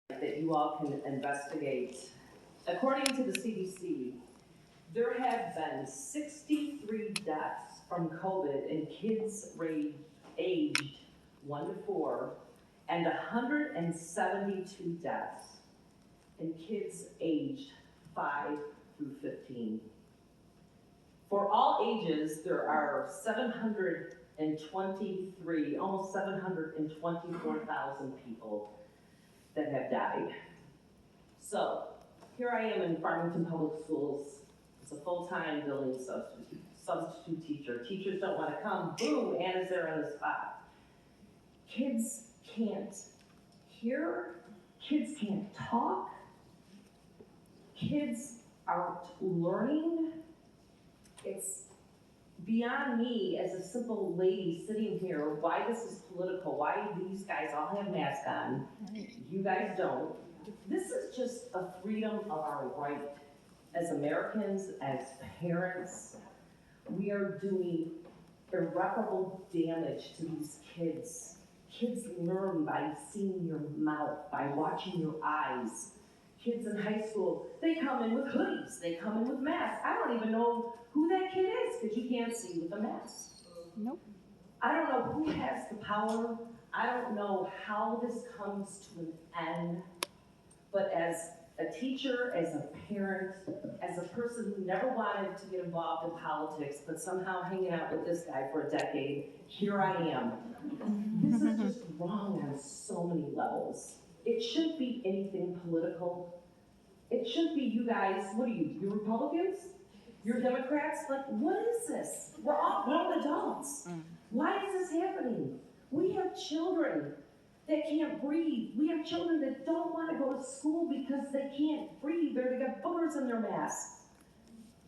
that you all can investigate. According to the CDC, there have been 63 deaths from COVID in kids aged 1 to 4, and 172 deaths in kids aged 5 through 15. For all ages, there are 723, almost 724,000 people that have died. So here I am in Farmington Public Schools. It's a full-time building substitute teacher. Teachers don't want to come. Boom, Anna's there on the spot. Kids can't hear. Kids can't talk. Kids aren't learning. It's beyond me as a simple lady sitting here why this is political, why these guys all have masks on, you guys don't. This is just a freedom of our right as Americans, as parents. We are doing irreparable damage to these kids. Kids learn by seeing your mouth, by watching your eyes. Kids in high school, they come in with hoodies, they come in with masks. I don't even know who that kid is because you can't see with a mask. Nope. I don't know who has the power. I don't know how this comes to an end. But as a teacher, as a parent, as a person who never wanted to get involved in politics, but somehow hanging out with this guy for a decade, here I am. This is just wrong on so many levels. It shouldn't be anything political. It shouldn't be you guys, what are you, you're Republicans? You're Democrats? Like, what is this? We're all grown adults. Why is this happening? We have children that can't breathe. We have children that don't want to go to school because they can't breathe. They got boogers in their masks.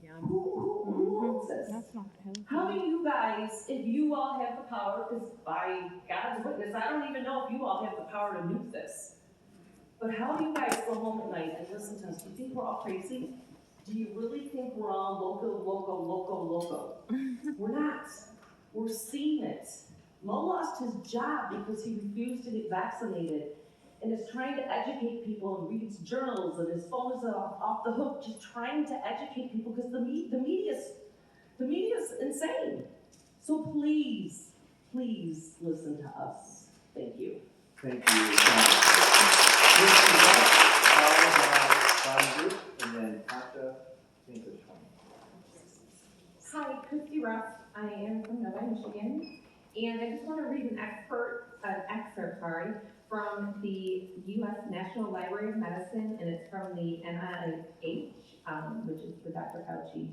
Yeah. Who owns this? That's not healthy. How do you guys, if you all have the power, because by God's witness, I don't even know if you all have the power to nuke this. But how do you guys go home at night and listen to us? Do you think we're all crazy? Do you really think we're all loco? We're not. We're seeing it. Mo lost his job because he refused to get vaccinated and is trying to educate people and reads journals and his phone is off the hook, just trying to educate people because the media's insane. So please listen to us. Thank you. Thank you. Group, and then Tasha, I think it's 20. Hi, Christy Ruff. I am from Novi, Michigan, and I just want to read an excerpt from the U.S. National Library of Medicine, and it's from the NIH, which is the Dr. Fauci,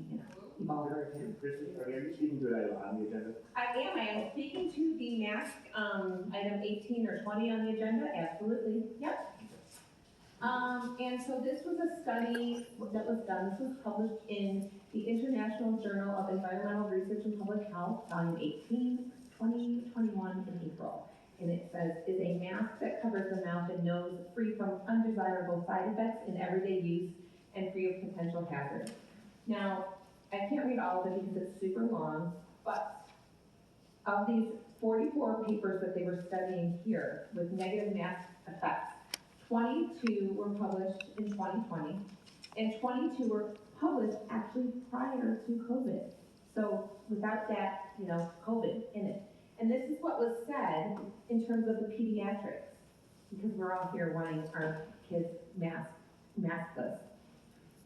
you've all heard of him. Christy, are you speaking to it on the agenda? I am speaking to the mask, item 18 or 20 on the agenda, absolutely, yep. And so this was a study that was done, this was published in the International Journal of Environmental Research and Public Health, volume 18, 2021 in April. And it says, is a mask that covers the mouth and nose free from undesirable side effects in everyday use and free of potential hazards. Now, I can't read all of it because it's super long, but of these 44 papers that they were studying here with negative mask effects, 22 were published in 2020, and 22 were published actually prior to COVID. So without that, COVID in it. And this is what was said in terms of the pediatrics, because we're all here wanting our kids maskless.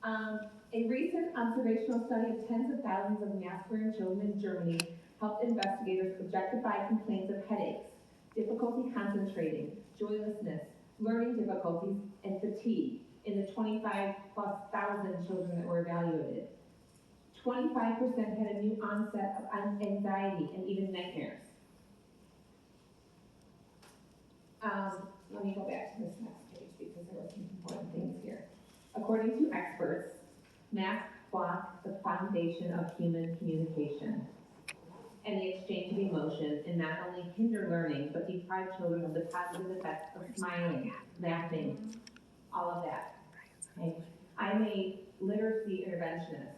A recent observational study of tens of thousands of mask-wearing children in Germany helped investigators objectify complaints of headaches, difficulty concentrating, joylessness, learning difficulties, and fatigue in the 25,000+ children that were evaluated. 25% had a new onset of anxiety and even nightmares. Let me go back to this next page because there were some important things here. According to experts, masks block the foundation of human communication and the exchange of emotion, and not only hinder learning, but deprive children of the positive effects of smiling, laughing, all of that. Okay? I'm a literacy interventionist,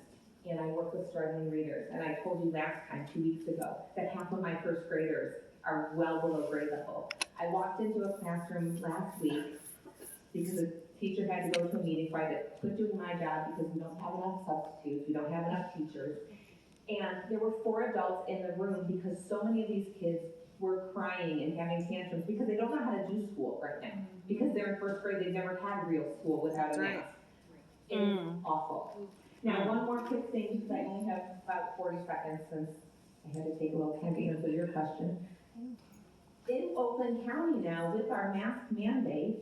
and I work with struggling readers, and I told you last time, 2 weeks ago, that half of my first graders are well below grade level. I walked into a classroom last week because a teacher had to go to a meeting, so I had to quit doing my job because we don't have enough substitutes, we don't have enough teachers. And there were 4 adults in the room because so many of these kids were crying and having tantrums because they don't know how to do school right now. Because they're in 1st grade, they've never had real school without a mask. It's awful. Now, one more quick thing, because I only have about 40 seconds since I had to take a little time to answer your question. In Oakland County now, with our mask mandate,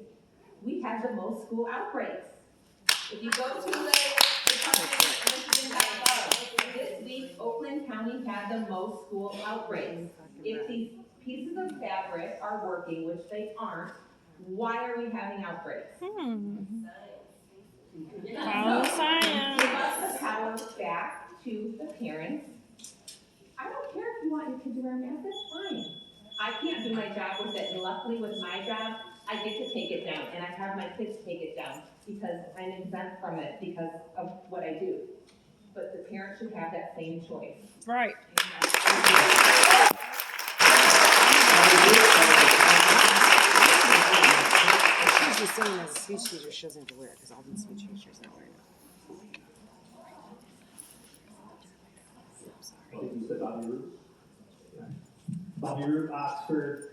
we have the most school outbreaks. If you go to the Michigan.gov, this week, Oakland County had the most school outbreaks. If these pieces of fabric are working, which they aren't, why are we having outbreaks? Follow science. Give us the power back to the parents. I don't care if you want your kid to wear a mask, that's fine. I can't do my job with it, and luckily with my job, I get to take it down, and I have my kids take it down because I'm exempt from it because of what I do. But the parents should have that same choice. Right. She's the same as a speech teacher, she doesn't have to wear it because all these speech teachers are wearing it. I think you said Bobby Root. Yeah. Bobby Root, Oxford.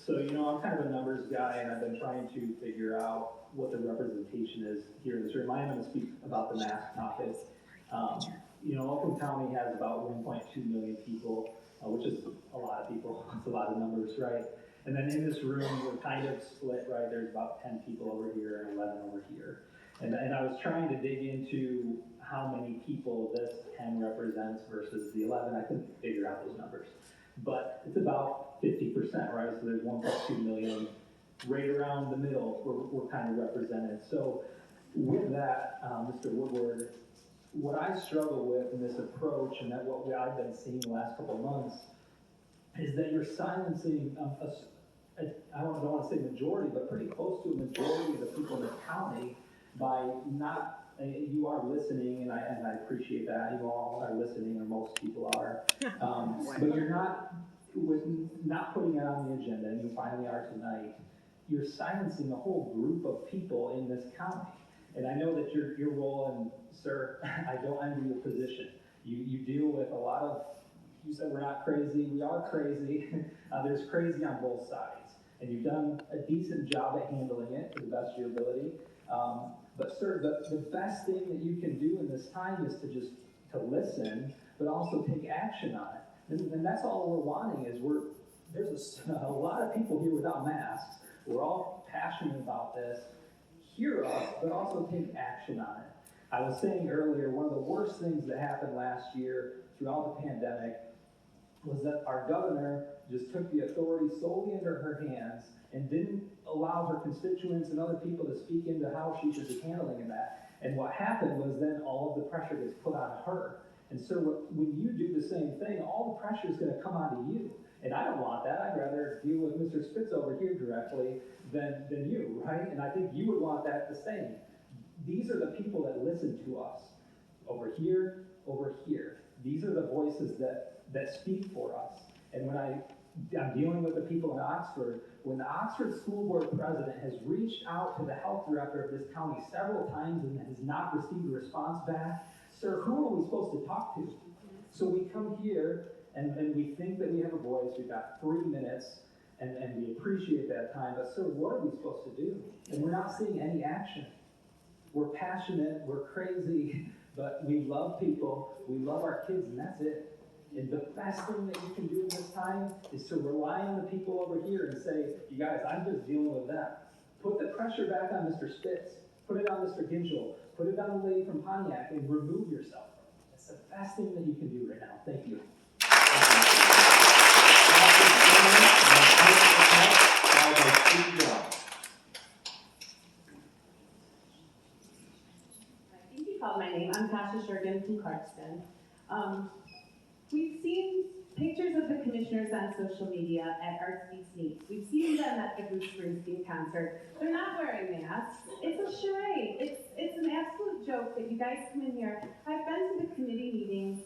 So, I'm kind of a numbers guy, and I've been trying to figure out what the representation is here in this room. I am going to speak about the mask topic. Oakland County has about 1.2 million people, which is a lot of people. It's a lot of numbers, right? And then in this room, we're kind of split, right? There's about 10 people over here and 11 over here. And I was trying to dig into how many people this 10 represents versus the 11. I couldn't figure out those numbers. But it's about 50%, right? So there's 1.2 million. Right around the middle, we're kind of represented. So with that, Mr. Woodward, what I struggle with in this approach, and that what I've been seeing the last couple of months, is that you're silencing I don't want to say majority, but pretty close to a majority of the people in the county by not, you are listening, and I appreciate that. You all are listening, or most people are. But you're not, with not putting it on the agenda, and you finally are tonight, you're silencing a whole group of people in this county. And I know that your role, and sir, I don't envy your position. You deal with a lot of, you said we're not crazy, we are crazy. There's crazy on both sides. And you've done a decent job at handling it to the best of your ability. But sir, the best thing that you can do in this time is to listen, but also take action on it. And that's all we're wanting is there's a lot of people here without masks. We're all passionate about this. Hear us, but also take action on it. I was saying earlier, one of the worst things that happened last year throughout the pandemic was that our governor just took the authority solely into her hands and didn't allow her constituents and other people to speak into how she should be handling that. And what happened was then all of the pressure gets put on her. And so when you do the same thing, all the pressure is going to come onto you. And I don't want that. I'd rather deal with Mr. Spitz over here directly than you, right? And I think you would want that the same. These are the people that listen to us. Over here, over here. These are the voices that speak for us. And when I'm dealing with the people in Oxford, when the Oxford School Board President has reached out to the health director of this county several times and has not received a response back, sir, who are we supposed to talk to? So we come here and we think that we have a voice. We've got 3 minutes and we appreciate that time. But sir, what are we supposed to do? And we're not seeing any action. We're passionate, we're crazy, but we love people, we love our kids, and that's it. And the best thing that you can do in this time is to rely on the people over here and say, you guys, I'm just dealing with them. Put the pressure back on Mr. Spitz, put it on Mr. Gingell, put it on the lady from Pontiac, and remove yourself. That's the best thing that you can do right now. Thank you. Called my name. I'm Tasha Shergan from Clarkston. We've seen pictures of the commissioners on social media at Arts Beats Meets. We've seen them at the Bruce Springsteen concert. They're not wearing masks. It's a charade. It's an absolute joke that you guys come in here. I've been to the committee meetings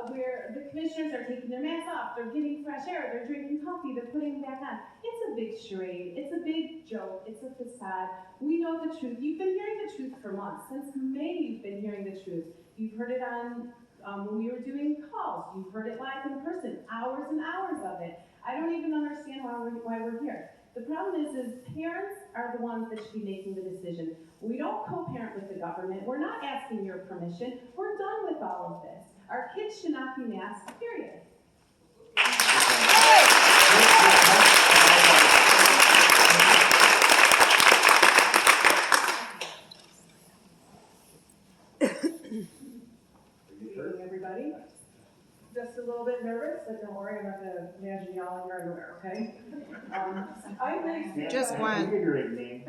where the commissioners are taking their masks off, they're getting fresh air, they're drinking coffee, they're putting them back on. It's a big charade, it's a big joke, it's a facade. We know the truth. You've been hearing the truth for months. Since May, you've been hearing the truth. You've heard it on, when we were doing calls, you've heard it live in person, hours and hours of it. I don't even understand why we're here. The problem is parents are the ones that should be making the decision. We don't co-parent with the government. We're not asking your permission. We're done with all of this. Our kids should not be masked, period. Good evening, everybody. Just a little bit nervous, but don't worry, I'm not gonna imagine y'all in your underwear, okay? I'm very. Just one. Give your name.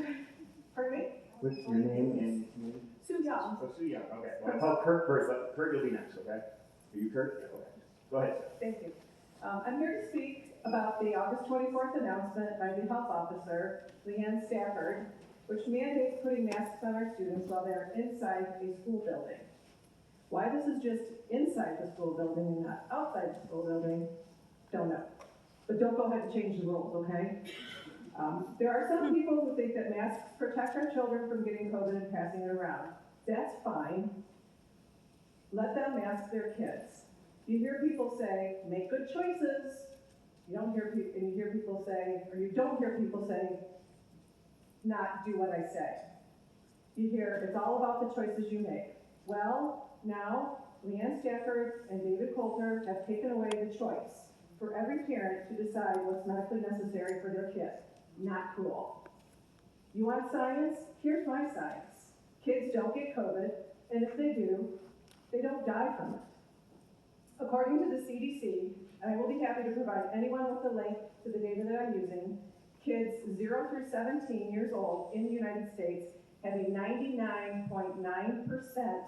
Pardon me? What's your name and community? Sue Young. Oh, Sue Young, okay. Well, I call Kurt first, but Kurt, you'll be next, okay? Are you Kurt? Yeah, okay. Go ahead. Thank you. I'm here to speak about the August 24th announcement by the health officer, Leanne Stafford, which mandates putting masks on our students while they're inside a school building. Why this is just inside the school building and not outside the school building, don't know. But don't go ahead and change the rules, okay? There are some people who think that masks protect our children from getting COVID and passing it around. That's fine. Let them mask their kids. You hear people say, make good choices. You don't hear people, and you hear people say, or you don't hear people say, not do what I say. You hear, it's all about the choices you make. Well, now, Leanne Stafford and David Coulter have taken away the choice for every parent to decide what's medically necessary for their kid. Not cool. You want science? Here's my science. Kids don't get COVID, and if they do, they don't die from it. According to the CDC, and I will be happy to provide anyone with a link to the data that I'm using, kids 0 through 17 years old in the United States have a 99.9%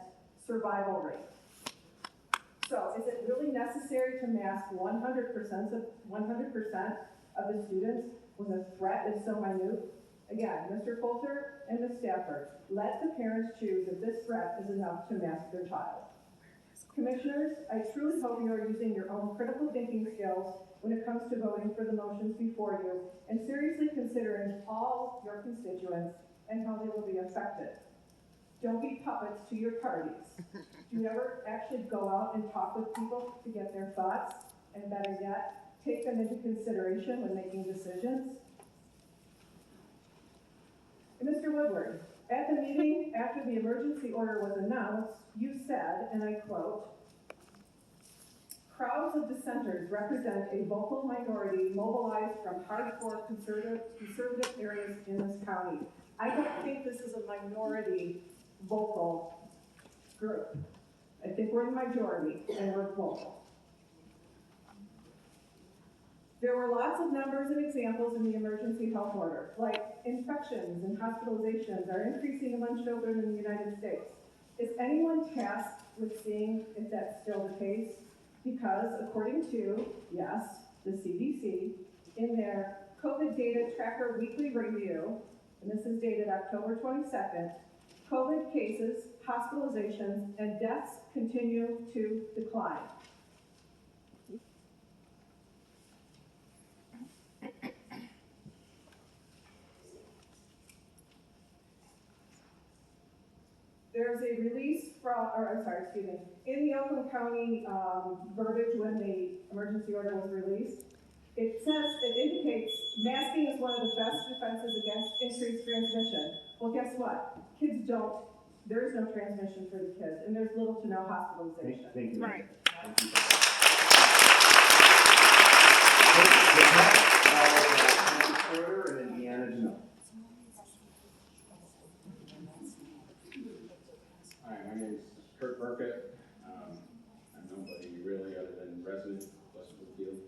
survival rate. So is it really necessary to mask 100% of the students when the threat is so minute? Again, Mr. Coulter and Ms. Stafford, let the parents choose if this threat is enough to mask their child. Commissioners, I truly hope you are using your own critical thinking skills when it comes to voting for the motions before you and seriously considering all your constituents and how they will be affected. Don't be puppets to your parties. Do you ever actually go out and talk with people to get their thoughts? And better yet, take them into consideration when making decisions? And Mr. Woodward, at the meeting after the emergency order was announced, you said, and I quote, crowds of dissenters represent a vocal minority mobilized from hardcore conservative areas in this county. I don't think this is a minority vocal group. I think we're the majority and we're vocal. There were lots of numbers and examples in the emergency health order, like infections and hospitalizations are increasing among children in the United States. Is anyone tasked with seeing if that's still the case? Because according to, yes, the CDC, in their COVID data tracker weekly review, and this is dated October 22nd, COVID cases, hospitalizations, and deaths continue to decline. There's a release from, in the Oakland County verbiage when the emergency order was released, it indicates masking is one of the best defenses against increased transmission. Well, guess what? Kids don't, there is no transmission for the kids, and there's little to no hospitalization. Thank you. Right. Thank you. Nancy Schroeder and then Deanna Janelle. Hi, my name is Kurt Burkett. I'm nobody really other than resident of Westwood Field.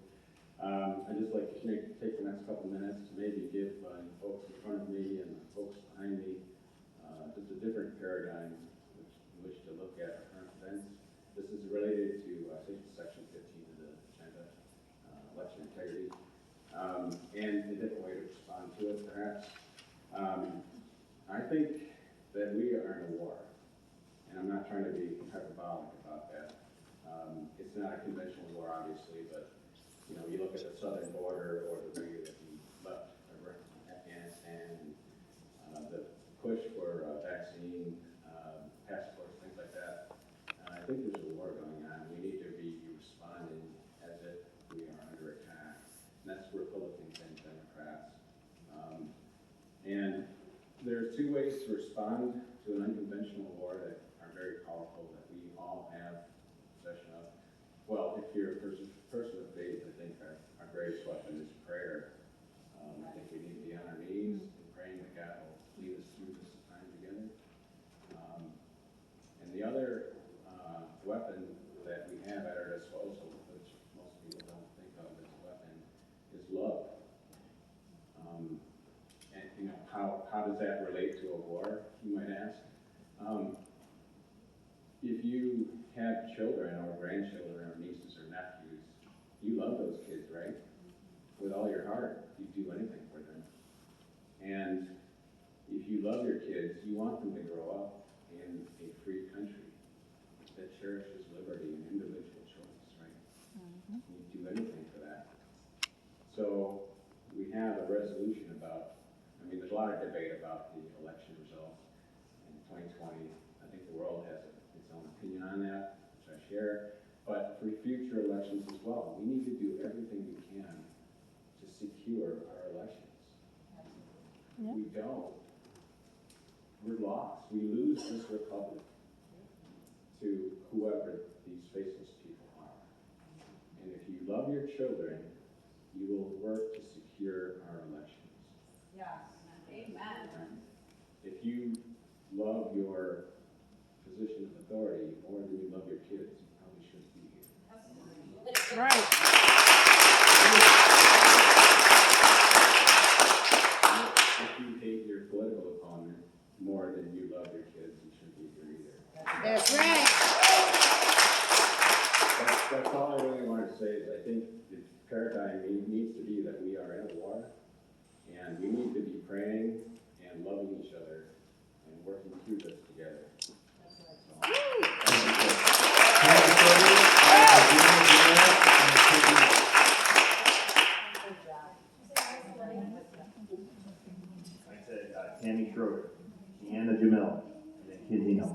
I'd just like to take the next couple minutes to maybe give folks in front of me and folks behind me just a different paradigm which we wish to look at our current events. This is related to section 15 of the agenda, election integrity, and a different way to respond to it, perhaps. I think that we are in a war. And I'm not trying to be hyperbolic about that. It's not a conventional war, obviously, but, you know, you look at the southern border or the way that we left Afghanistan, the push for vaccine, passports, things like that. I think there's a war going on. We need to be responding as if we are under attack. And that's Republicans and Democrats. And there are two ways to respond to an unconventional war that are very powerful, that we all have possession of. Well, if you're a person of faith, I think our greatest weapon is prayer. I think we need to be on our knees and praying that God will lead us through this time together. And the other weapon that we have at our disposal, which most people don't think of as a weapon, is love. And you know, how does that relate to a war, you might ask? If you have children or grandchildren or nieces or nephews, you love those kids, right? With all your heart, you'd do anything for them. And if you love your kids, you want them to grow up in a free country that cherishes liberty and individual choice, right? You'd do anything for that. So we have a resolution about, I mean, there's a lot of debate about the election results in 2020. I think the world has its own opinion on that, which I share. But for future elections as well, we need to do everything we can to secure our elections. Yeah. We don't. We're lost. We lose this republic to whoever these faceless people are. And if you love your children, you will work to secure our elections. Yes. Amen. If you love your position of authority more than you love your kids, you probably shouldn't be here. Right. If you hate your political opponent more than you love your kids, you shouldn't be here either. That's right. That's all I really wanted to say is I think the paradigm needs to be that we are in a war, and we need to be praying and loving each other and working through this together. I said, Tammy Schroeder, Deanna Jamil, and then Kid Hino.